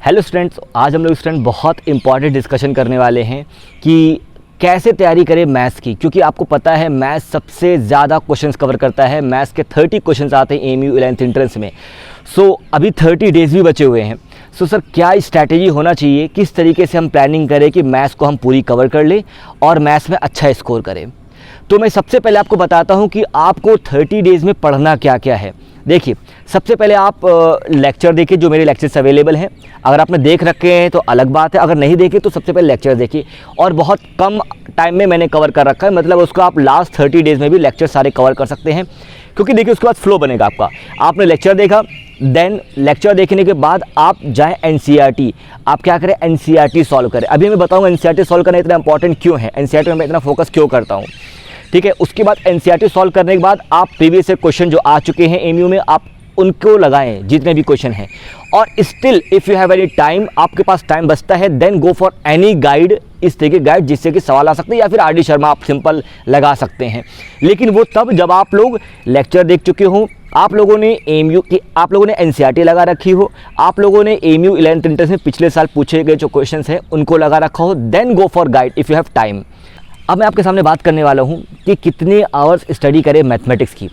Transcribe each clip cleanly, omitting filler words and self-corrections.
Hello students, आज हम लोग स्टूडेंट बहुत इंपॉर्टेंट डिस्कशन करने वाले हैं कि कैसे तैयारी करें मैथ्स की, क्योंकि आपको पता है मैथ्स सबसे ज़्यादा क्वेश्चंस कवर करता है। मैथ्स के 30 क्वेश्चंस आते हैं एमयू 11th एंट्रेंस में। अभी 30 डेज़ भी बचे हुए हैं। सर क्या स्ट्रैटेजी होना चाहिए, किस तरीके से हम प्लानिंग करें कि मैथ्स को हम पूरी कवर कर लें और मैथ्स में अच्छा स्कोर करें। तो मैं सबसे पहले आपको बताता हूं कि आपको 30 डेज़ में पढ़ना क्या क्या है। देखिए, सबसे पहले आप लेक्चर देखिए, जो मेरे लेक्चर्स अवेलेबल हैं। अगर आपने देख रखे हैं तो अलग बात है, अगर नहीं देखे तो सबसे पहले लेक्चर देखिए। और बहुत कम टाइम में मैंने कवर कर रखा है, मतलब उसको आप लास्ट 30 डेज़ में भी लेक्चर सारे कवर कर सकते हैं, क्योंकि देखिए उसके बाद फ्लो बनेगा आपका। आपने लेक्चर देखा, देन लेक्चर देखने के बाद आप जाएँ एनसीईआरटी। आप क्या करें, एनसीईआरटी सॉल्व करें। अभी मैं बताऊँगा एनसीईआरटी सॉल्व करना इतना इंपॉर्टेंट क्यों है, एनसीईआरटी में मैं इतना फोकस क्यों करता हूँ, ठीक है। उसके बाद एनसीईआरटी सॉल्व करने के बाद आप प्रीवियस क्वेश्चन जो आ चुके हैं एमयू में, आप उनको लगाएं जितने भी क्वेश्चन हैं। और still if you have any time, आपके पास टाइम बचता है, then go for any guide, इस तरह के गाइड जिससे कि सवाल आ सकते हैं, या फिर आर.डी. शर्मा आप सिंपल लगा सकते हैं। लेकिन वो तब जब आप लोग लेक्चर देख चुके हों, आप लोगों ने एनसीईआरटी लगा रखी हो, आप लोगों ने एमयू 11th एंट्रेंस में पिछले साल पूछे गए जो क्वेश्चन हैं उनको लगा रखा हो, then go for guide if you have time. अब मैं आपके सामने बात करने वाला हूँ कि कितने आवर्स स्टडी करें मैथमेटिक्स की।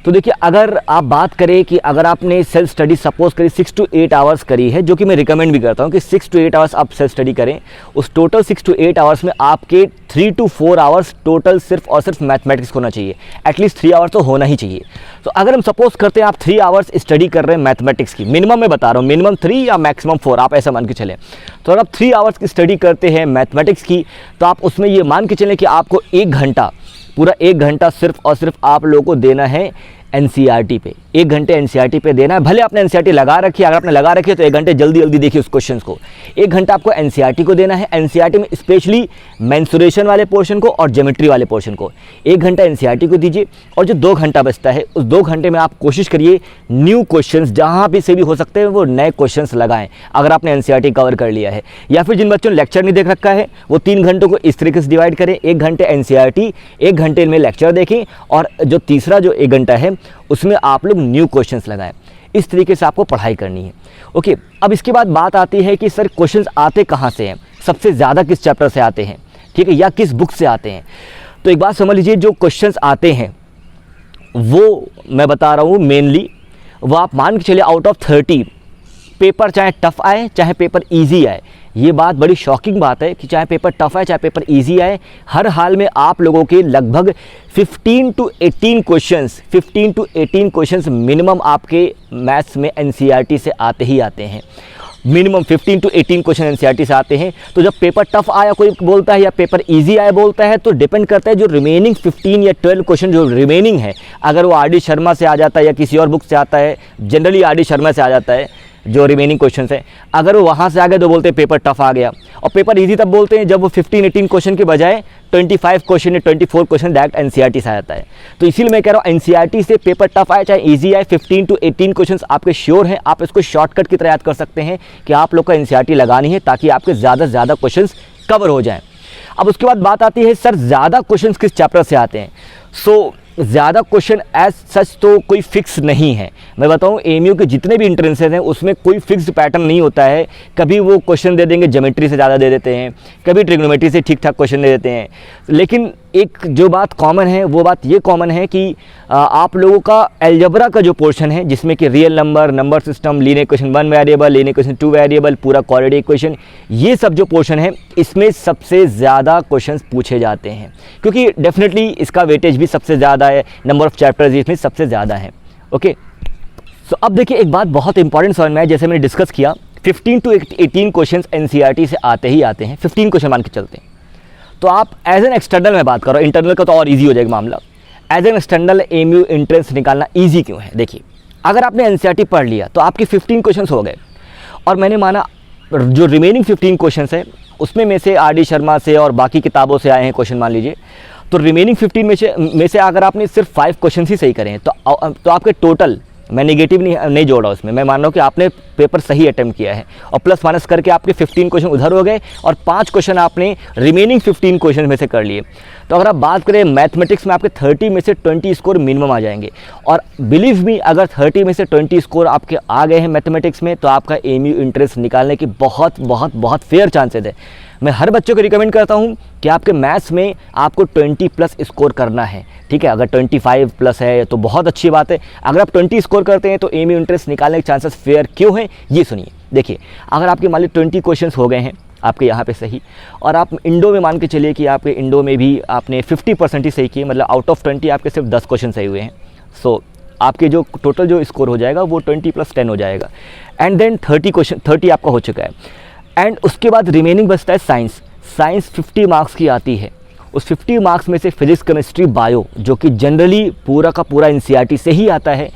तो देखिए, अगर आप बात करें कि अगर आपने सेल्फ स्टडी सपोज करी 6 to 8 आवर्स करी है, जो कि मैं रिकमेंड भी करता हूं कि 6 to 8 आवर्स आप सेल्फ स्टडी करें, उस टोटल 6 to 8 आवर्स में आपके 3 to 4 आवर्स टोटल सिर्फ और सिर्फ मैथमेटिक्स होना चाहिए। एटलीस्ट 3 आवर्स तो होना ही चाहिए। तो अगर हम सपोज करते हैं आप 3 आवर्स स्टडी कर रहे हैं मैथमेटिक्स की, मिनिमम मैं बता रहा हूँ, मिनिमम 3 या मैक्सिमम 4, आप ऐसा मान के चलें। तो अगर आप 3 आवर्स की स्टडी करते हैं मैथमेटिक्स की, तो आप उसमें ये मान के चलें कि आपको 1 घंटा, पूरा 1 घंटा सिर्फ और सिर्फ आप लोगों को देना है एनसीईआरटी पे। 1 घंटे एनसीईआरटी पे देना है। भले आपने एनसीईआरटी लगा रखी है, अगर आपने लगा रखी है तो 1 घंटे जल्दी जल्दी देखिए उस क्वेश्चन को। 1 घंटा आपको एनसीईआरटी को देना है। एनसीईआरटी में स्पेशली मेंसुरेशन वाले पोर्शन को और ज्योमेट्री वाले पोर्शन को 1 घंटा एनसीईआरटी को दीजिए। और जो 2 घंटा बचता है, उस 2 घंटे में आप कोशिश करिए न्यू क्वेश्चंस जहाँ भी से भी हो सकते हैं वो नए क्वेश्चंस लगाएं, अगर आपने एनसीईआरटी कवर कर लिया है। या फिर जिन बच्चों ने लेक्चर नहीं देख रखा है, वो 3 घंटों को इस तरीके से डिवाइड करें, 1 घंटे एनसीईआरटी, 1 घंटे में लेक्चर देखें, और जो तीसरा जो 1 घंटा है उसमें आप लोग न्यू क्वेश्चंस लगाएं। इस तरीके से आपको पढ़ाई करनी है। ओके, अब इसके बाद बात आती है कि सर क्वेश्चंस आते कहाँ से हैं, सबसे ज़्यादा किस चैप्टर से आते हैं, ठीक है, या किस बुक से आते हैं। तो एक बात समझ लीजिए, जो क्वेश्चंस आते हैं वो मैं बता रहा हूँ मेनली, वो आप मान के चलिए आउट ऑफ 30 पेपर, चाहे टफ आए चाहे पेपर ईजी आए, ये बात बड़ी शॉकिंग बात है कि चाहे पेपर टफ आए चाहे पेपर इजी आए, हर हाल में आप लोगों के लगभग 15 to 18 क्वेश्चंस मिनिमम आपके मैथ्स में एनसीईआरटी से आते ही आते हैं। मिनिमम 15 to 18 क्वेश्चन एनसीईआरटी से आते हैं। तो जब पेपर टफ आया कोई बोलता है या पेपर इजी आया बोलता है, तो डिपेंड करता है जो रिमेनिंग 15 या 12 क्वेश्चन जो रिमेनिंग है, अगर वो आर.डी. शर्मा से आ जाता है या किसी और बुक से आता है, जनरली आर.डी. शर्मा से आ जाता है जो रिमेनिंग क्वेश्चन है, अगर वो वहाँ से आ गए तो बोलते हैं पेपर टफ आ गया। और पेपर इजी तब बोलते हैं जब वो 15-18 क्वेश्चन के बजाय 25 क्वेश्चन या 24 क्वेश्चन डायरेक्ट एनसीईआरटी से आ जाता है। तो इसीलिए मैं कह रहा हूँ एनसीईआरटी से पेपर टफ आए चाहे इजी आए, 15 to 18 क्वेश्चन आपके श्योर हैं, आप इसको शॉर्टकट की तरह याद कर सकते हैं कि आप लोग का एनसीईआरटी लगानी है ताकि आपके ज़्यादा से ज़्यादा क्वेश्चन कवर हो जाएँ। अब उसके बाद बात आती है सर ज़्यादा क्वेश्चन किस चैप्टर से आते हैं। ज़्यादा क्वेश्चन एज सच तो कोई फिक्स नहीं है। मैं बताऊं, एमयू के जितने भी इंट्रेंसेस हैं उसमें कोई फिक्स पैटर्न नहीं होता है। कभी वो क्वेश्चन दे देंगे ज्योमेट्री से ज़्यादा दे देते हैं, कभी ट्रिग्नोमेट्री से ठीक ठाक क्वेश्चन दे देते हैं। लेकिन एक जो बात कॉमन है, वो बात ये कॉमन है कि आप लोगों का अलजेब्रा का जो पोर्शन है, जिसमें कि real number, number system, linear equation 1 variable, linear equation 2 variable, पूरा क्वाड्रेटिक इक्वेशन, ये सब जो पोर्शन है इसमें सबसे ज़्यादा क्वेश्चंस पूछे जाते हैं, क्योंकि डेफिनेटली इसका वेटेज भी सबसे ज़्यादा है, नंबर ऑफ चैप्टर्स इसमें सबसे ज़्यादा है। ओके, सो अब देखिए एक बात बहुत इंपॉर्टेंट समझ में है, जैसे मैंने डिस्कस किया 15 to 18 क्वेश्चन एनसीईआरटी से आते ही आते हैं। 15 क्वेश्चन मान के चलते हैं, तो आप एज एन एक्सटर्नल में बात करो, इंटरनल का तो और इजी हो जाएगा मामला। As an external MU entrance निकालना इजी क्यों है? देखिए, अगर आपने एनसीईआरटी पढ़ लिया तो आपके 15 क्वेश्चन हो गए, और मैंने माना जो रिमेनिंग 15 क्वेश्चन है उसमें में से आर.डी. शर्मा से और बाकी किताबों से आए हैं क्वेश्चन मान लीजिए, तो रिमेनिंग 15 में से अगर आपने सिर्फ 5 क्वेश्चन ही सही करें तो आपके टोटल, मैं नेगेटिव नहीं जोड़ रहा उसमें, मैं मान रहा हूँ कि आपने पेपर सही अटेम्प्ट किया है, और प्लस माइनस करके आपके 15 क्वेश्चन उधर हो गए और 5 क्वेश्चन आपने रिमेनिंग 15 क्वेश्चन में से कर लिए। तो अगर आप बात करें मैथमेटिक्स में आपके 30 में से 20 स्कोर मिनिमम आ जाएंगे, और बिलीव मी अगर 30 में से 20 स्कोर आपके आ गए हैं मैथमेटिक्स में तो आपका एमयू इंट्रेंस निकालने की बहुत बहुत बहुत फेयर चांसेस है। मैं हर बच्चों को रिकमेंड करता हूं कि आपके मैथ्स में आपको 20 प्लस स्कोर करना है, ठीक है। अगर 25 प्लस है तो बहुत अच्छी बात है, अगर आप 20 स्कोर करते हैं तो एमयू इंट्रेंस निकालने के चांसेस फेयर क्यों हैं ये सुनिए। देखिए, अगर आपके मान ली 20 क्वेश्चन हो गए हैं आपके यहाँ पे सही, और आप इंडो में मान के चलिए कि आपके इंडो में भी आपने 50% ही सही किए, मतलब आउट ऑफ 20 आपके सिर्फ 10 क्वेश्चन सही हुए हैं, सो आपके जो टोटल जो स्कोर हो जाएगा वो 20 + 10 हो जाएगा। एंड देन 30 आपका हो चुका है, एंड उसके बाद रिमेनिंग बचता है साइंस। साइंस 50 मार्क्स की आती है, उस 50 मार्क्स में से फिजिक्स, केमिस्ट्री, बायो जो कि जनरली पूरा का पूरा एनसीईआरटी से ही आता है,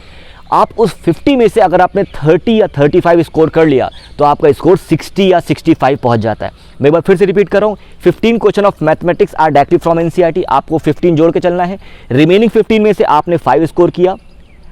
आप उस 50 में से अगर आपने 30 या 35 स्कोर कर लिया तो आपका स्कोर 60 या 65 पहुंच जाता है। मैं एक बार फिर से रिपीट कर रहा हूँ, 15 question of mathematics are directly from NCERT, आपको 15 जोड़ के चलना है। रिमेनिंग 15 में से आपने 5 स्कोर किया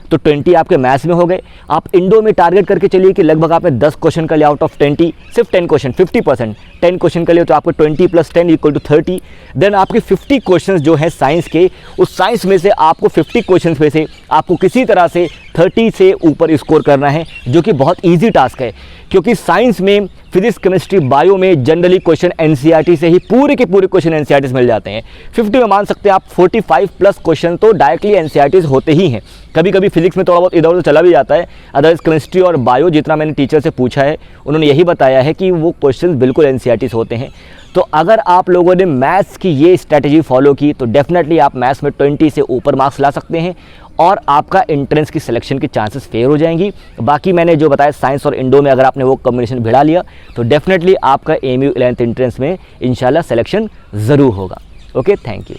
तो 20 आपके मैथ्स में हो गए। आप इंडो में टारगेट करके चलिए कि लगभग आपने 10 क्वेश्चन कर लिया आउट ऑफ 20, सिर्फ 10 क्वेश्चन 50%, 10 क्वेश्चन कर लिए तो आपको 20 + 10 = 30। देन आपके 50 क्वेश्चन जो है साइंस के, उस साइंस में से आपको 50 क्वेश्चन में से आपको किसी तरह से 30 से ऊपर स्कोर करना है, जो कि बहुत ईजी टास्क है, क्योंकि साइंस में फिजिक्स, केमिस्ट्री, बायो में जनरली क्वेश्चन एनसीईआरटी से ही पूरे के पूरे क्वेश्चन एनसीईआरटी से मिल जाते हैं। 50 में मान सकते हैं आप 45 प्लस क्वेश्चन तो डायरेक्टली एनसीईआरटी से होते ही हैं। कभी कभी फिजिक्स में थोड़ा बहुत इधर उधर चला भी जाता है, अदरवाइज केमिस्ट्री और बायो जितना मैंने टीचर से पूछा है उन्होंने यही बताया है कि वो क्वेश्चन बिल्कुल एनसीईआरटी से होते हैं। तो अगर आप लोगों ने मैथ्स की ये स्ट्रैटेजी फॉलो की तो डेफिनेटली आप मैथ्स में 20 से ऊपर मार्क्स ला सकते हैं और आपका एंट्रेंस की सिलेक्शन की चांसेस फेयर हो जाएंगी। बाकी मैंने जो बताया साइंस और इंडो में अगर आपने वो कॉम्बिनेशन भिड़ा लिया तो डेफिनेटली आपका एमयू 11th एंट्रेंस में इंशाल्लाह सिलेक्शन ज़रूर होगा। Okay, thank you.